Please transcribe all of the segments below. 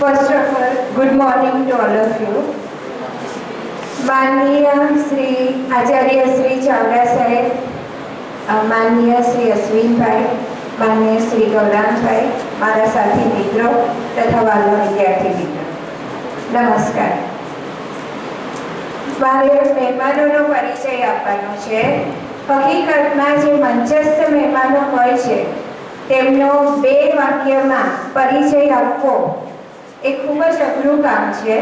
First of all, good morning to all of you. माननीय श्री आचार्य श्री चावड़ा साहेब, माननीय श्री अश्विन भाई, माननीय श्री गौरांग भाई, मारा साथी मित्रों तथा वाला विद्यार्थी मित्रों, नमस्कार। मारे મહેમાનોનો પરિચય આપવાનો છે। હકીકતમાં જે મંચસ્થ મહેમાનો હોય છે તેમનો બે વાક્યમાં પરિચય આપવો એ ખૂબ જ અઘરું કામ છે।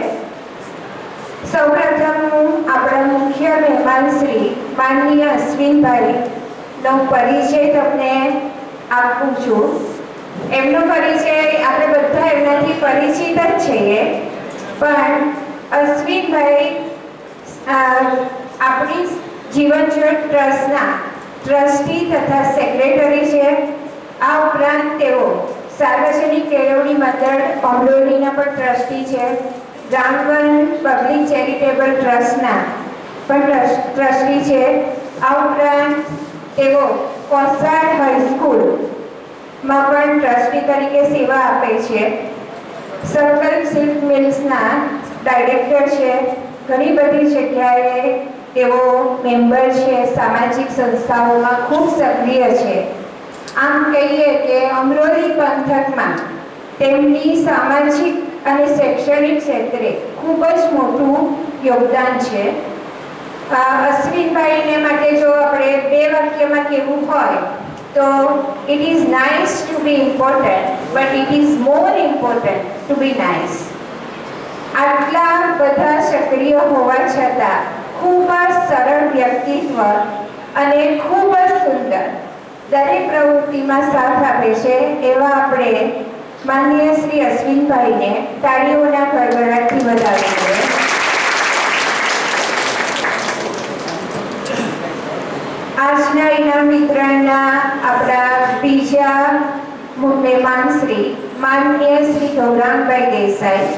સૌપ્રથમ હું આપણા મુખ્ય મહેમાન શ્રી માનનીય અશ્વિનભાઈનો પરિચય તમને આપું છું। એમનો પરિચય આપણે બધા એમનાથી પરિચિત જ છીએ, પણ અશ્વિનભાઈ આપણી જીવન જ્યોત ટ્રસ્ટના ટ્રસ્ટી તથા સેક્રેટરી છે। આ ઉપરાંત તેઓ સાર્વજનિક કેળવણી મંડળ અમરોલીના પણ ટ્રસ્ટી છે। ગામવન પબ્લિક ચેરિટેબલ ટ્રસ્ટના પણ ટ્રસ્ટી છે। આ ઉપરાંત તેઓ કોસાડ હાઈસ્કૂલમાં પણ ટ્રસ્ટી તરીકે સેવા આપે છે। સંકલ્પ સિલ્ક મિલ્સના ડાયરેક્ટર છે। ઘણી બધી જગ્યાએ તેઓ મેમ્બર છે, સામાજિક સંસ્થાઓમાં ખૂબ સક્રિય છે। આમ કહીએ કે અમરોલી પંથકમાં તેમની સામાજિક અને શૈક્ષણિક ક્ષેત્રે ખૂબ જ મોટું યોગદાન છે। અશ્વિનભાઈને માટે જો આપણે બે વાક્યમાં કહેવું હોય તો it is nice to be important, but it is more important to be nice. આટલા બધા સક્રિય હોવા છતાં ખૂબ જ સરળ વ્યક્તિત્વ અને ખૂબ જ સુંદર દરેક પ્રવૃત્તિમાં સાથ આપે છે એવા આપણે માનનીય શ્રી અશ્વિનભાઈને તાળીઓના ગડગડાટથી વધાવીએ। આજના ઇનામ વિતરણના આપણા બીજા મહેમાન શ્રી માનનીય શ્રી ગૌરાંગભાઈ દેસાઈ।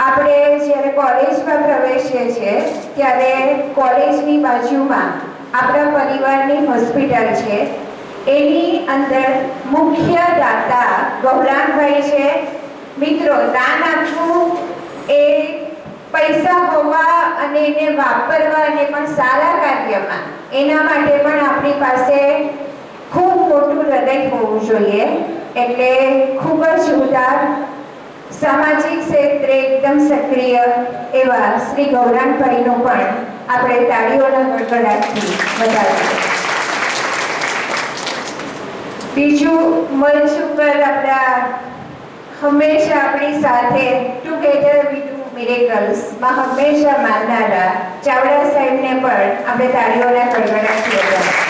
આપણે જ્યારે કોલેજમાં પ્રવેશીએ છીએ ત્યારે કોલેજની બાજુમાં આપણા પરિવારની હોસ્પિટલ છે, એની અંદર મુખ્ય દાતા ગૌરાંગભાઈ છે। મિત્રો, દાન આપવું એ પૈસા હોવા અને એને વાપરવા અને પણ સારા કાર્યમાં એના માટે પણ આપણી પાસે ખૂબ મોટું હૃદય હોવું જોઈએ। એટલે ખૂબ જ ઉદાર, સામાજિક ક્ષેત્રે એકદમ સક્રિય એવા શ્રી ગૌરાંગભાઈનો પણ આપણે તાળીઓના ગડગડાટથી વધાવીએ। બીજું, મંચ ઉપર આપણા હંમેશા આપણી સાથે ટુગેધર વી ડુ મિરેકલ્સમાં હંમેશા માનનારા ચાવડા સાહેબને પણ આપણે તાળીઓના ગડગડાટથી વધાવીએ।